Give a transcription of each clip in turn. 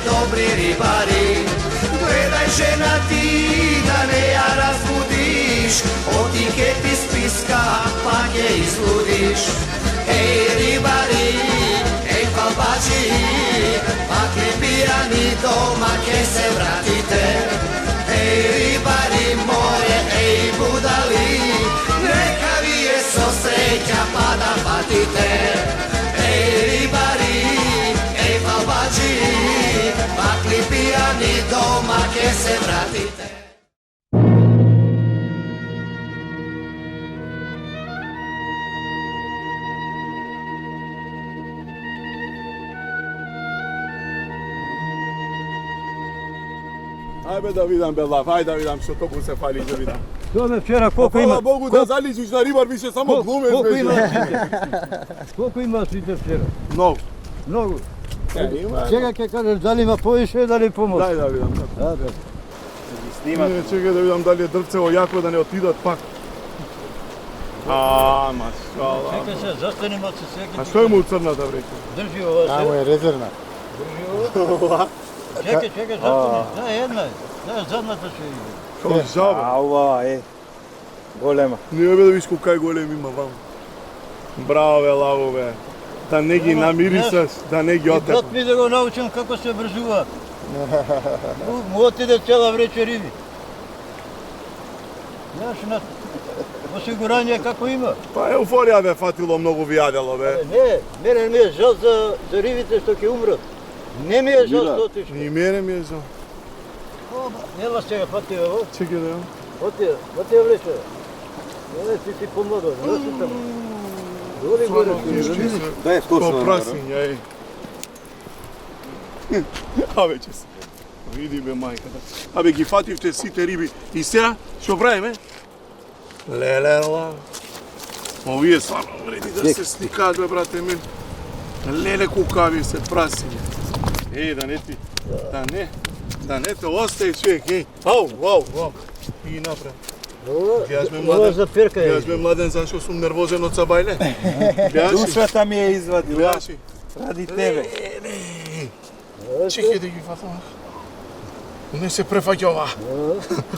dobri ribari. Gledaj žena ti da ne ja razbudiš, otiketi spiska pa je izludiš. Ej ribari, ej falbači, pakli pijani doma ke se vratite. Ej ribari more, ej budali, neka vi je sosreća pa da patite. Ej ribari, ej falbači, pakli pijani doma ke se vratite. Ajde da vidim Belav, ajde da vidim što to se fali da vidim. Tome včera koliko ima? Hvala Bogu da zaliziš na ribar, više samo glume. Koliko ima site? Koliko ima site včera? Mnogo. Mnogo. Ima. Čega ke kažeš, da li ima poviše, da li pomoć? Daj da vidim. Snimat. Čekaj da vidim da li je drvcevo jako da ne otidat pak. Mašala. Čekaj se, zastanimo se sve. A što je mu crnata vreka? Drži ova se. Tamo je rezervna. Drži ova. Čekaj, zastani. Da, jedna je. Da, zadnata se ide. Kao žaba. A ova je golema. Nije da viš kaj golem ima vam. Brave lavove. Da negi namirisaš, da negi otepa. Brat mi da ga naučim kako se bržuva. Mu otide cijela vreća ribi. Znaš na osiguranje kako ima. Pa euforija me fatilo mnogo vijadelo be. Ne, mene mi je žal za ribite što će umrat. Ne mi je žal što otišli. Ni mene mi je žal. Jela se ga patio ovo. Čekaj da imam. Patio vreća. Ne, ti pomogao, nosi tamo. Doli gore ti. Da je skočno. To prasinja, ej. A već se. Vidi be majka. Абе ги фативте сите риби. И сега, што правиме? Лелела. Овие само вреди да се сликаат, бе, брате ми. Леле кукави се прасиња. Да не ти, да не те остаи човек, Ау. И напред. Ова за перка е. Јас бе младен, зашто сум нервозен од сабајле. Душата ми е извадила. Бјаши. Ради тебе. Чекай да ги фатам. Не се префаќа ова.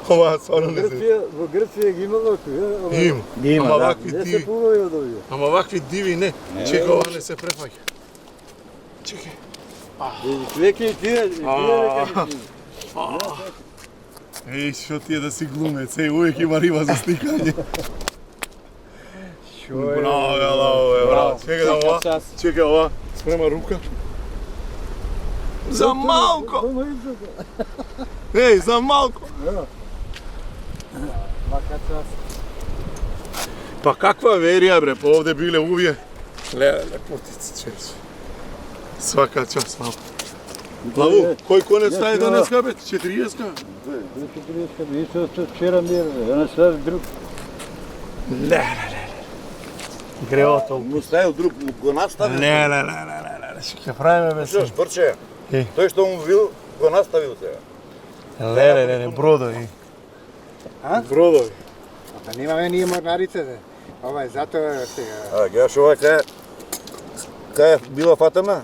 Ова стварно не се. Во Грција ги имало тука. Има. Ама вакви Не се диви. пувај од овие. Ама вакви диви не. Чекай, ова не се префаќа. Чекай. Веќе и тие нека Еј, што ти е да си глумец, увек има риба за сликање. Браво, браво. Чекай ова, спрема рука. За малко! Еј, за малко! Па каква верија бре, па овде биле увие. Леле, потици чеш. Свака час малко. Лаву, кој конец стаje денеска бе? 40-ка? 40 мисля, вчера ми е, на сега друг. Леле. Греото. Му ставил друг, го наставил. Леле. Што ќе правиме бе се? Шпрче, тој што му бил, го наставил сега. Леле, бродови. А? Бродови. Pa nemаме ние морнарица, затоа сега. Гледаш ова кај е била фатана?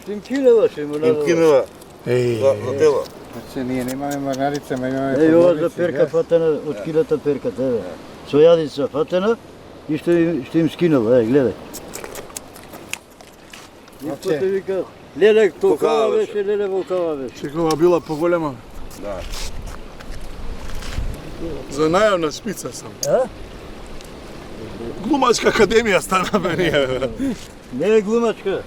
Ще им кинела, ще му Им надала. кинела Еј. за тело. Значи ние немаме морнарица, ма имаме Ей, ова за поморници, перка да. фатена, од килата перка, тебе. Со јадица фатена и што им скинала, гледај. Исто се вика, леле толкава беше, леле волкава беше. Чекава била поголема. Да. За најавна шпица сам. А? Глумачка академија стана бе ние. Не е глумачка.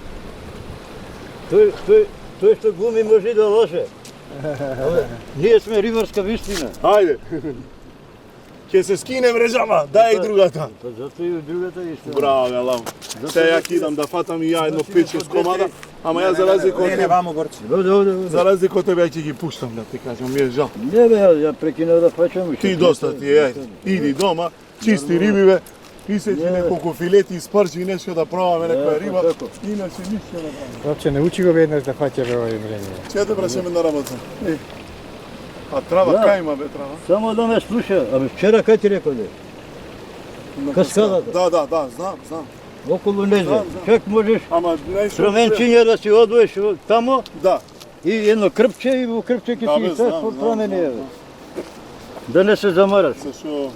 Тој што глуми може и да ложе. Ние сме рибарска вистина. Ајде. Ќе се скине мрежама, дај другата. Па зато и другата истина. Браво, лав. Се ја кидам да фатам и ја едно 5-6 комада, ама ја за разлика од тебе, вамо горче. Овде. за разлика од тебе ја ќе ги пуштам да ти кажам, ми е жал. Не бе, ја прекинав да фаќам. Ти доста ти е, иди дома, чисти риби бе, исечи неколку филети, испрчи и нешто да пробаме некоја риба, иначе ништо не правиме. Проче, научи го веднаш да фаќа бе овој време. Ќе те прашаме на работа. А трава, кај има бе трава? Само да ме слуша, абе вчера кај ти рекол де? Каскадата. Да, знам. Околу незе. Чек можеш Ама нешто... струменчиња да си одвоиш тамо, Да. И едно кръпче и во кръпче ќе Абе, ти се знам, промени. знам. Да не се замараш. Зашо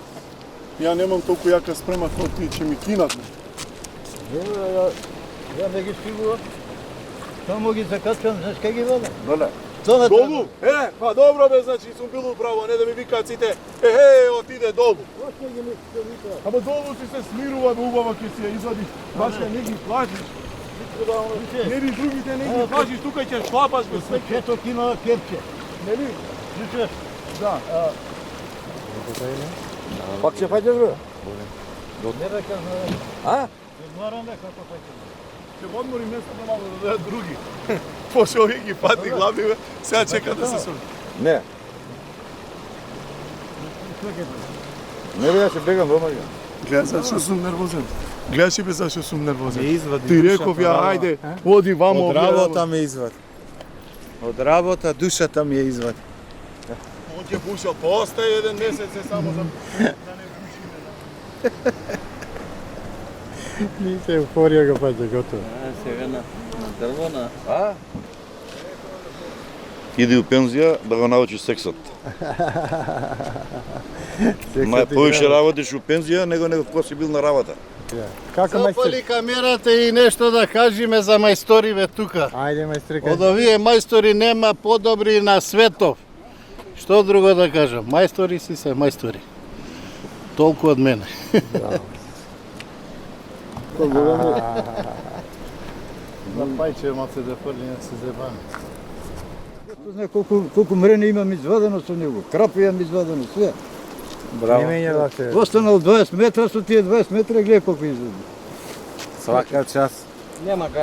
ја немам толку јака спрема како ти, ќе ми кинат. Ја не ги стигувам. Само ги закачам, знаеш кај ги вадам? Доле. Долу? Па добро бе, значи сум бил управо, не да ми викаат сите, отиде долу. Ама долу си се смирува, бе, убаво ќе си ја извадиш. Башка, не ги плажиш. Нели другите не ги плажиш, тука ќе шлапаш бе све. Четок има кепче. Нели? Чучеш? Да. Пак ќе паѓаш бе? Не бе кажа. А? Одмарам бе како паќе. Ќе го одморим место да малку да дадат други. Пошо овие ги пати главни бе, сега чека да се срути. Не. Не бе, ја ќе бегам дома ја. Гледай зашо сум нервозен. Гледаш бе зашо сум нервозен. Ме извади Ти душата, реков ја, браво. ајде, оди вамо. Од работа ме извади. Од работа душата ми ја извади. Он ќе пушал, постај еден месец е само за да не пушиме. Ни се еуфорија го паѓа, готово. Сега на дрвона. А? Иди у пензија да го научиш сексот. Повише работиш у пензија него кога си бил на работа. Како мајстор? Запали камерата и нешто да кажеме за мајсториве тука. Ајде мајстор, Од овие мајстори нема подобри на светов. Што друго да кажам? Мајстори си се мајстори. Толку од мене. На пајче ма се да фрли на се зебаме. Знае колку мрене имам извадено со него, крапи имам извадено, све. Не мења ласе. Останал 20 метра, со тие 20 метра гледа колку извади. Свака час.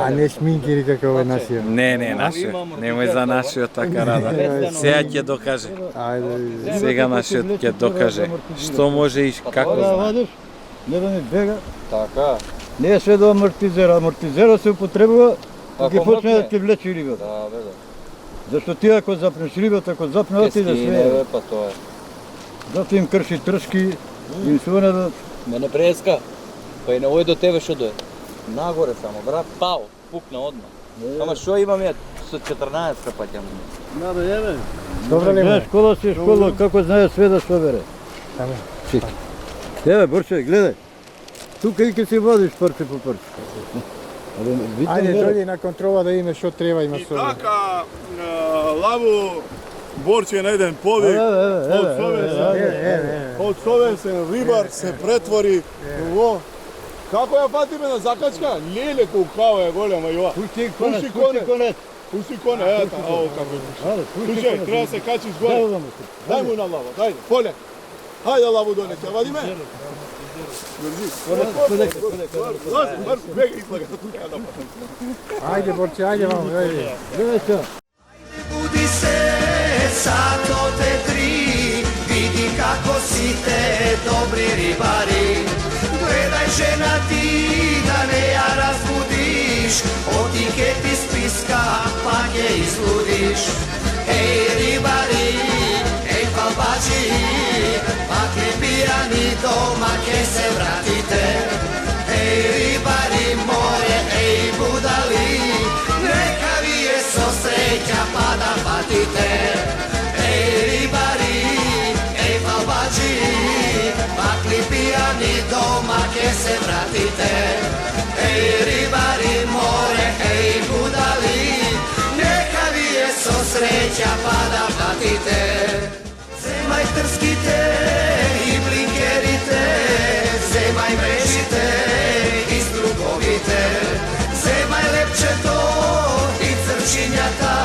А не шминкери како овој нашиот. Не, нашиот. Немој за нашиот така рада. Сега ќе докаже. Ајде. Сега нашиот ќе докаже што може и како Да знае. вадиш, не да не бега. Така. Не е све до амортизера. Амортизера се употребува, ги почне да ти влече рибата. Да, бе, да. Зашто ти ако запнеш рибата, ако запне отиде све. па тоа е. Зато им крши тршки, им своне да... Мене преска. Па и не ој до тебе што дое. Нагоре само, брат, пао, пукна одма. Ама што имам ја со 14 паќам. Да бе, еве. Добро ли Гледа, ме? школа си школа, како знае све да собере. Само. Еве, Борче, гледај. Тука и ке си водиш парче по парче. Ајде, дојди на контрола да име што треба има И со. така, Лаво Борче на еден подвиг, од совесен рибар се претвори во... Како ја фатиме на закачка? Леле колкава е голема и ова. Пусти Пушти конец. Пусти коне, ета, ао како е. Слушај, треба да се качиш горе. Дај му на Лаво, дајде, поле. Хајде Лаво донесе, вадиме. Држи. Брзо, бега излага тука на Ајде, Борче, ајде вам, ајде. Гледај се. Budi se, sato te tri, vidi kako si te dobri ribari. Gledaj žena ti da ne ja razbudiš, otiketi spiska pa je izludiš. Ej ribari, ej falbači, pakli pijani doma ke se vratite. Ej ribari moje, ej budali, neka vije so sreća pa da patite. Ej ribari, ej falbači, pakli pijani doma ke se vratite. Ej ribari more, ej budali, neka vije so sreća pa da patite. Zemaj trskite i blinkerite, zemaj mrežite i strugovite. Zemaj lepčeto i crčinjata,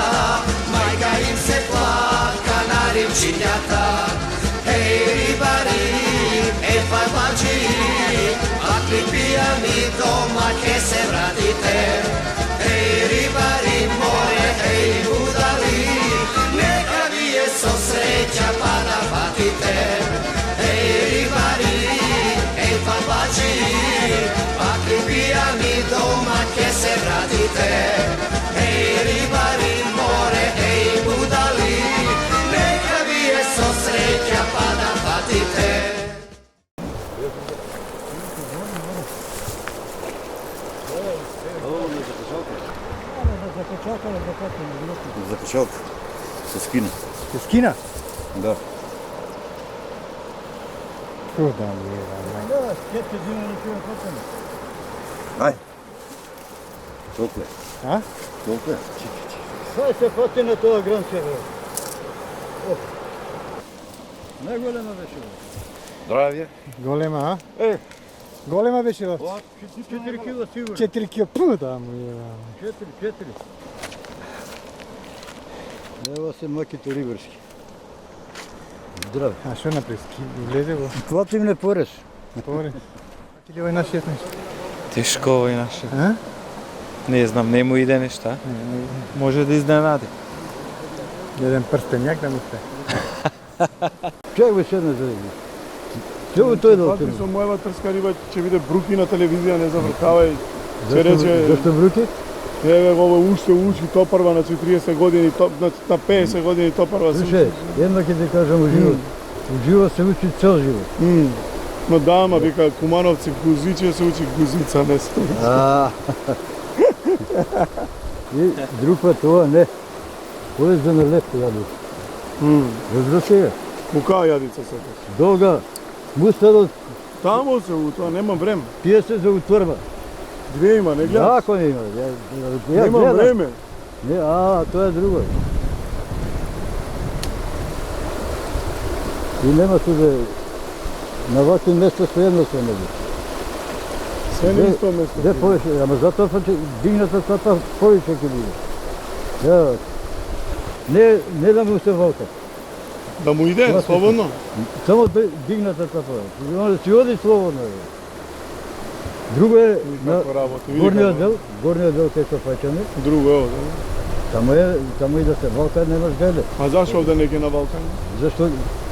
majka im se platka na rimčinjata. Ej ribari, ej falbači, pakli pijani doma ke se vratite. Ej ribari more, ej budali, neka vije so sreća pa da patite. Ej ribari, ej falbači, pakli pijani doma ke se vratite. Ej ribari more, ej budali, neka vije so sreća pa da patite. За качалка. Се скина. Се скина? Да. Куда ми е, Да, скепте зима не чуя фатеме. Ай. Толку е. А? Толку е. Сай се фати на това гранче, бе. Най-голема беше, бе. Здравия. Голема, а? Голема беше, бе. 4 кила сигурно. 4 кила, пу, да му е, 4. Ева се маките рибърски. Здраве. А що направи? Влезе го? Плати им не порез. Повори. Ти ли ovaj naš 16? Тежко ovaj naše. А? Не знам, не му иде неща. Може да изненади. Jedan prstenjak da mu ste. Чак бе седне за риба. Чего той да Патри отиде? со мојава трска риба ќе биде бруки на телевизија, не завркавај. Ќе рече, Зашто бруки? еве ово уште учи топарва на 30 години, на 50 години топарва се Слушай, учи. едно ќе ти кажам у живот. У живот се учи цел живот. Но да, ама вика Кумановци гузиче се учи гузица, не се. И друг път това не. Кой е за налепко ядош? Разбира се, Мука јадица се. долга. Мустадот Тамо се, у тоа нема време. пие се за утвърба. Две има, не гледаш? Ако не има. Нема гледам. време. Не, тоа е друго. И нема се да на вакви места стоjedno се не би. Се на исто место. Де повече, ама затоа па че дигната цата повече ќе биде. Да. Не да му се валка. Да му иде, слободно. Само дигната цата. Да си оди слободно. Друго е на Како работи, види горниот како. дел, горниот дел кај се фаќаме. Друго е овде. Таму и да се валка немаш гледа. А зашо овде не ги на Балкан? Зашто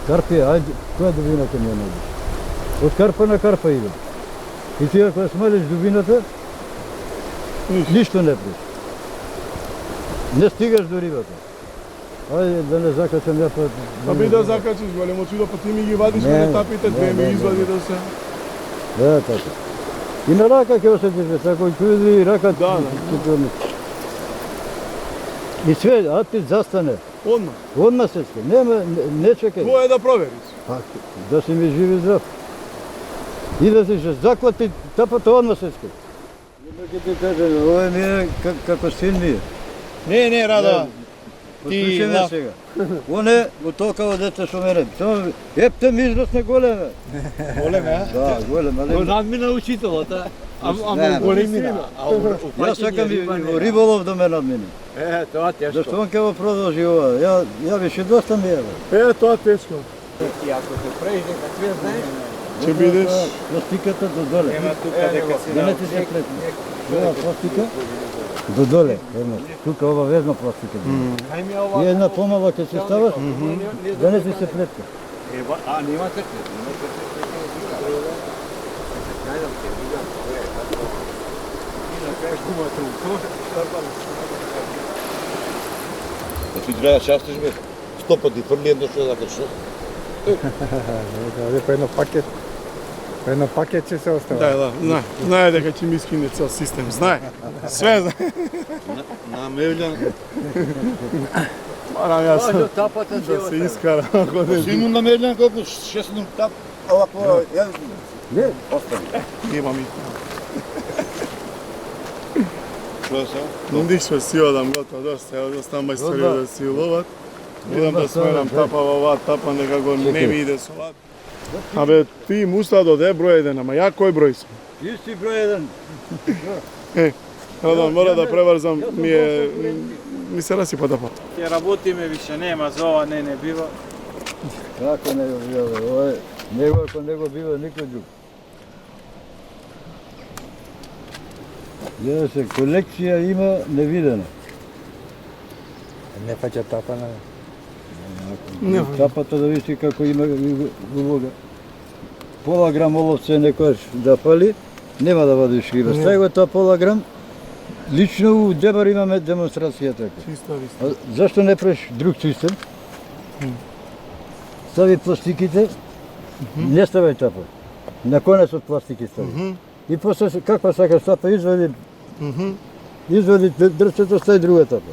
карпи, ајде, која дубината ми ја најдеш? Од карпа на карпа идем. И ти ако ја смалиш дубината, ништо не преш. Не стигаш до рибата. Ајде да не закачам ја па... Па би да закачиш, големо чудо, па ти ми ги вадиш Не, мене тапите, две не, ми не, извади не. да се... Да, така. И на рака ќе осетиш, ако чуди рака... Да. И све, атит застане. Одма. Одма сечка, нема, не чекај. Твое да провериш. Па, да си ми жив и здрав. И да си ще заклати тапата одма сечка. Едно ќе ти кажем, ова ми е како син ми е. Не, Рада. Послушай ме сега. Он е во толкова дете со мене. Само, епте ми израсне големе. Големе, а? Да, големе. Го надмина учителата. Ама големина. Јас сакам и во риболов да ме надмине. Тоа тешко. Зашто он ќе го продолжи ова? Ја више доста ми е. Тоа тешко. И ако се прејде, как вие знаеш, Ќе бидеш... Пластиката до доле. нема тука дека си Да не ти се плетне. Ова пластика до доле. Тука ова везна пластика. И една помала ќе се ставаш, да не ти се плетка. А нема такви. Да ти треба частиш бе. 100 пати фрли едно што закачиш. Ovdje po jedno paket će se ostavati. Да, знае дека ќе ми скине цел систем, знае. Све знае. На Мевљан. Морам јас До тапата да се искарам. ако не Сину на Мевљан колку 6 тап. Овако, ја Не, имам и. што се? Ндишме си одам готово, доста, ево доста мајстори да си ловат. Идам да сменам тапа во оваа тапа, некако не ми иде со оваа. Абе, ти Мустадо, де број 1, ама ја кој број сум? ти си број 1. Радан, мора да преврзам, ми се расипа тапата. Ќе работиме више, нема за ова, не бива. Како не го бива, ова е, него ако не го бива никој друг. Гледа се, колекција има невидена. Ne faća tapa na... Тапата да види како има улога. Пола грам оловце некојаш да пали, нема да вадиш риба. Стави го тоа пола грам, лично у Дебар имаме демонстрација така. Чиста виста. А зашто не правиш друг систем? Стави пластиките, не ставај тапа. На конец од пластики стави. И после каква сакаш тапа извади Извади дръчето, стай друга тапа.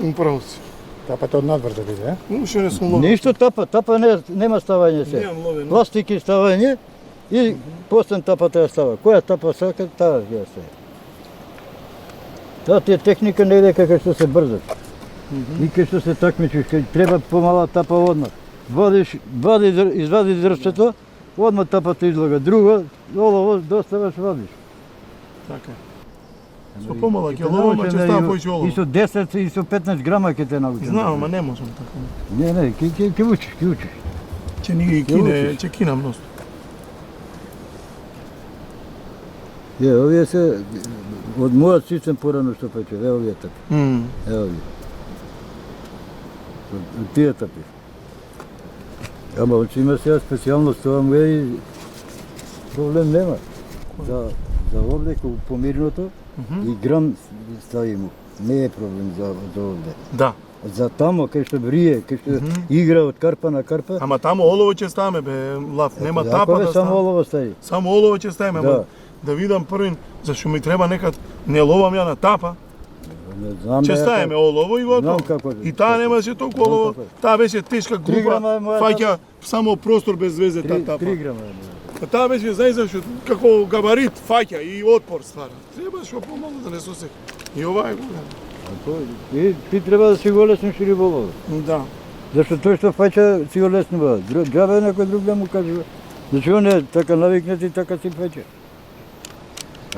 Управо си. Тапата от надвор да биде, а? Уште не сум ловен. Ништо тапа нема ставање се. Немам ловен. Пластики ставање и после тапата ја става. Која тапа сака, таа ја става. Таа ти е техника не е како што се брзаш. И кај што се такмичиш, кај треба помала тапа одмah. Извади дрвчето, одмah тапата излага. Друго, олово доставаш, вадиш. Така. Со помала ќе ловам, ќе става поише олово. И со 10 и со 15 грама ќе те научам. Знам, ама не можам така. Не, ќе учиш. Ќе ни ги кине, ќе кинам ност. Овие се од мојот систем порано што пече, овие тапи. Овие. Од тие тапи. Ама очи има сега специјално с това и проблем нема. За овде, по мирното, и грам стави му. Не е проблем за овде. Да. За тамо, кај што брие, кај што игра од карпа на карпа. Ама тамо олово ќе ставаме, бе, лав. Нема тапа да само ставаме. олово стави. Само олово ќе ставиме, Да. да видам првин, зашто ми треба некад, не ловам ја на тапа, Не знам ќе ставиме олово и Знам готово. како. И таа немаше толку олово, таа беше тешка група, грама е мојата. фаќа само простор без везе таа тапа. 3 грама. Таа беше зајзашто како габарит фаќа и отпор ствара. Треба што помалу да не сосек. И ова е голем. И ти треба да си го лесниш риболов. Да. Зашто тој што фаќа си го леснува. Џабе некој друг да му кажува. Значи он е така навикнат и така си фаќа.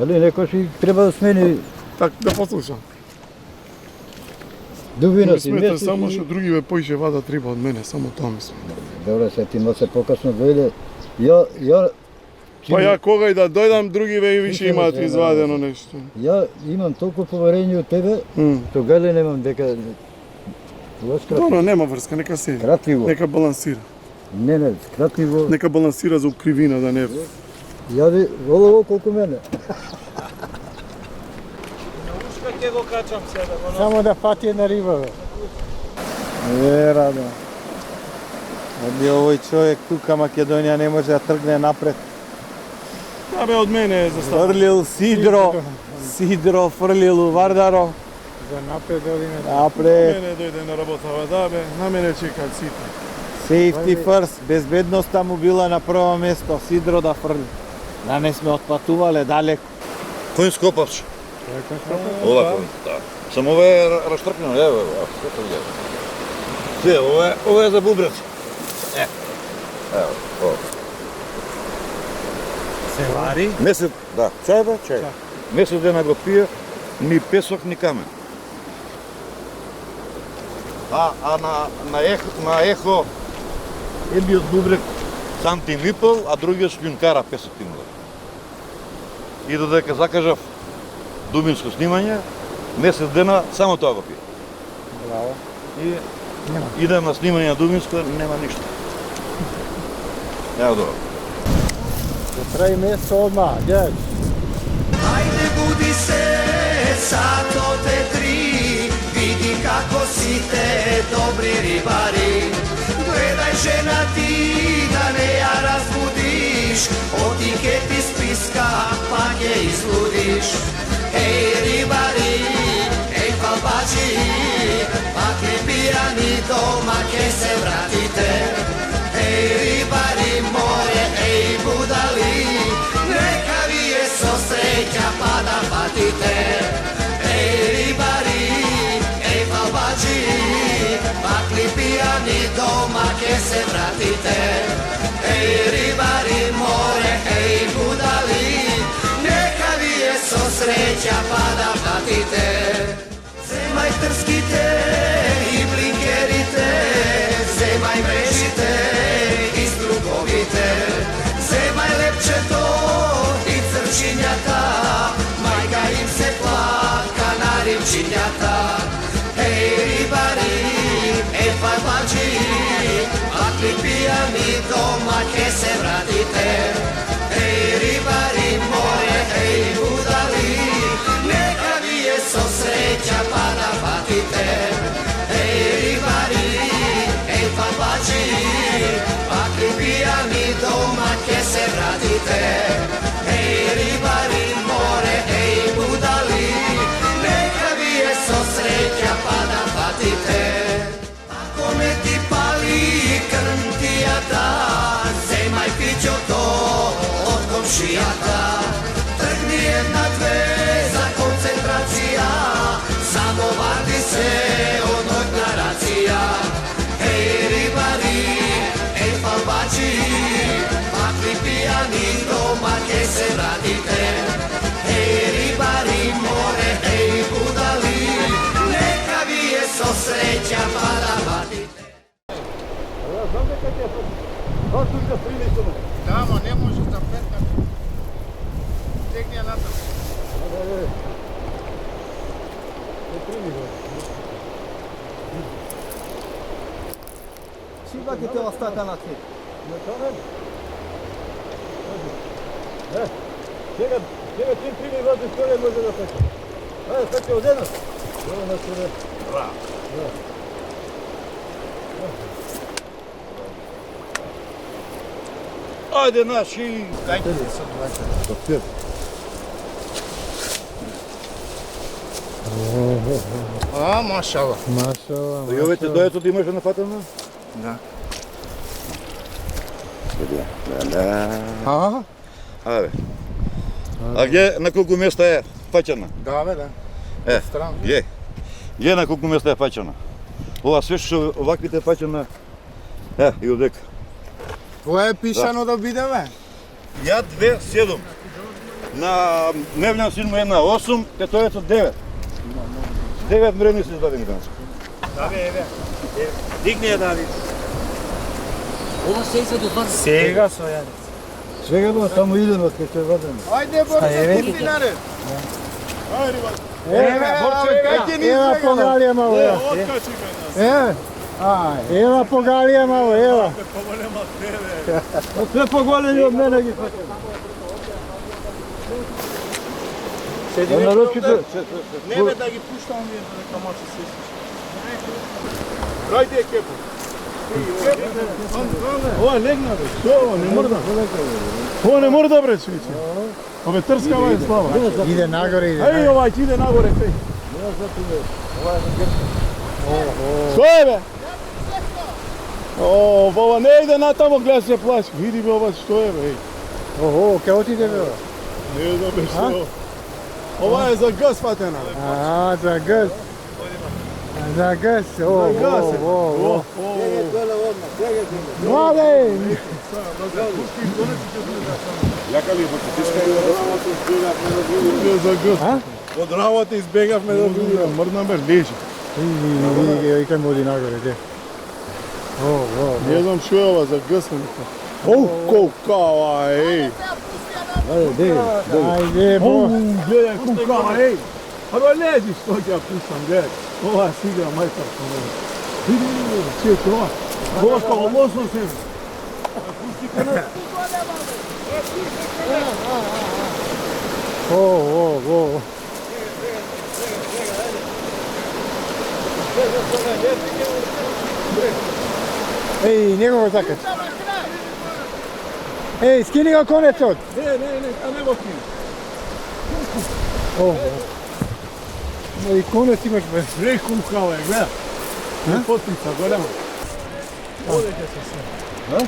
Али некој си треба да смени Так, да послушам. дубина Не си. смета месец само и- што другиве поише вадат риба од мене, само тоа мислам. Добре, се ти се покасно дојде. Ја Па ја кога и да дојдам, другиве и више Више имаат се, извадено нешто. Ја имам толку поверење од тебе, тогава немам дека тоа Добро, нема врска, нека седи. скратливо. Нека балансира. Не, скратливо. Нека балансира за укривина да не. Јади олово колку мене. Ќе го качам сега да го Само да фати една риба, бе. Рада. Оди овој човек тука Македонија не може да тргне напред. Да бе, од мене е заставено. Фрлил Сидро фрлил у Вардаро. За напред одиме. Напред. Мене дојде на работава, да бе, на мене чекаат сите. Safety first. Безбедноста му била на прво место. Сидро да фрли. Да не сме отпатувале далеко. Кој скопавш? Ова кој, да. Само ова е растрпено, ево, Се, ова е за бубрец. Ево, ова. Се вари. Месец, да, чај бе, чај. Месец дена го пие, ни песок, ни камен. А на ехо, едниот бубрек сам ти липал, а другиот шпинкара песок ти му. И додека закажав дубинско снимање, месец дена само тоа го пие. Браво. И идем на снимање на дубинско, нема ништо. Ево добро. За 3 месеца одма, дјач. Ajde budi se, sato te 3, vidi kako si te dobri ribari. Gledaj žena ti da ne ja razbudiš, od tiketi spiska pa je izludiš. Ej ribari, ej falbači, pakli pijani doma ke se vratite. Ej ribari moje, ej budali, neka vi je so sreća pa da patite. Ej ribari, ej falbači, pakli pijani doma ke se vratite. Ej ribari more, ej budali, neka vi je so sreća pa da patite. Zemaj trskite i blinkerite, zemaj mrežite i strugovite, zemaj lepčeto i crčinjata, majka im se platka na rimčinjata. Ej ribari, ej falbači, pakli pijani doma ke se vratite. Ej ribari more, ej budali, neka vi je so sreća pa da patite. Ej ribari, ej falbači, pakli pijani doma ke se vratite. Ej ribari more, ej budali, Ne može za petka. Tekni je natam. Și dacă te la stata na țet. Čega tim primi vode što ne može da peče. Ajde, peče od jednog. Ovo nas ure. Ajde naši. Dajte mi sad dvajte. A, mašala. Mašala. I ove te dojeto ti imaš nafatano? Da. Ага. Абе. А где на колко места е пачена? Да, бе, да. Е, Странно. где на колко места е пачена? Ова све што оваквите пачена. И овдека. Тоа е пишано да биде, бе. Ја 2,7. На дневна син му 1,8, те тоа е 9. 9 мрени се издадени данас. Да бе, еве. Дигни ја Давид. Ова се извади од ваза. Сега со ја. Čega ba, samo idemo kad će vadan. Ajde, Borče, pusti nared. Ајде, ба. Eva pogalija malo, evo. Откачи ме нас. Eva pogalija malo, evo. Поголема тебе. Sve pogoleni od mene gi hoće. Naročito, Не бе да ги пуштам вие дека може се слушаш. Рајде кепо. Ова легна бе. Што, не мрда. Ова не мрда бре, свици. Ове трскава е слава. Ide nagore, ide. Ај, ова ќе иде нагоре феј. Што е бе? О, ова не иде натамо, гледа се плаши. Види бе ова што е бе. Oho, kaj otide bе? Не знам бе што. Ова е за газ фатена бе. A, za gaz. Za gaz, o. Mlade! Јака ли За газ. Од работа избегавме да видиме, мрдна бе, лежи. Vidi ga i kaj modi nagore, gdje? Не знам што е ова за газ. Оу, колкава, еј. Ajde, bo. Гледај колкава, еј. Аро лежи што ќе ја пустам, гледај. Ова си игра мајстор со мене. Види, че тоа. Ова како лосно се. Пусти кана. O. Ej, njegovo zakač. Ej, skini ga konec od. Не, а не го кини. No i konec imaš bez. Гледај колкава е, гледај. Не потица, голема. Одеќе се се.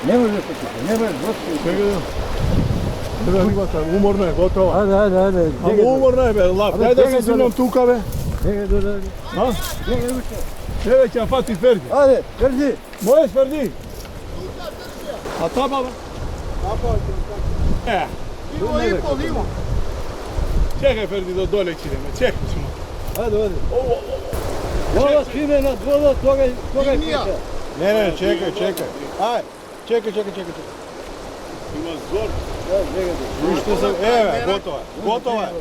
ne može peče, ne može, dosta. Чекај. Гледај рибата, уморна е, готова. Ajde. Ама уморна е бе, лав. Дај да се сунам тука бе. Čega dođe. А? Еве ќе ја фати Ферди. Ajde, drži. Моје Ферди. А та баба? Е. Limo. Чекај Ферди до доле ќе идеме. Чекај смо. Ajde. Voda skine na voda, toga peče. Не, чекај. Ај, чекај. Има зор. Уште се, еве, готова е,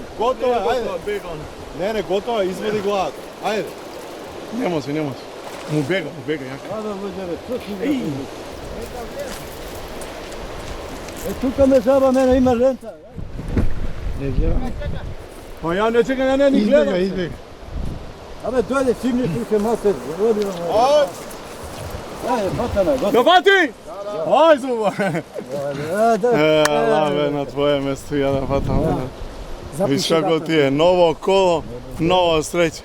ајде. Не, готова, извади главата. Ајде. Нема се. Му бега, јака. Ajde, vođe, to si tuka me zaba, mene ima renta. Па ја не чекам, ја не ни гледам. Izbjega. Abe, dođe, simni tuke mater, vodi vam. Ај, Ajde, patana, да gotovo. фати! Ај, зуба. Da. Лаве, на твое место ја да фатам. Виж како ти е, ново коло, нова среќа.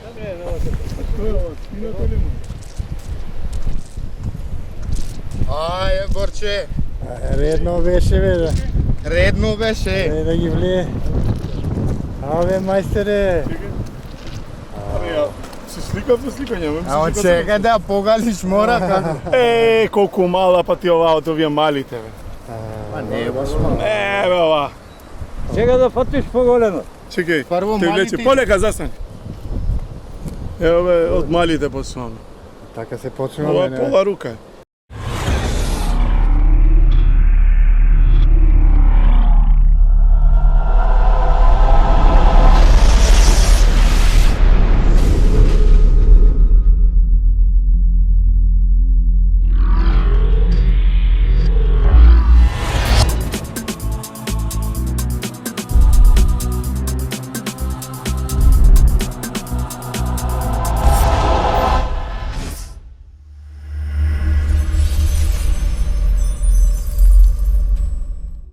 Ajde, Borče. Redno беше, бе. Redno беше. Да ги влие. Абе, мајстере. Се сликав на сликање, А од сега да погалиш мора како. Е, колку мала па ти ова од овие малите, бе. Па не, баш мала. Е, бе, ова. Сега да фатиш по-големо. Чекај, Прво те влече, малите. полека застани. Ево бе, од малите почнуваме. Така се Ова почнува, пола рука е.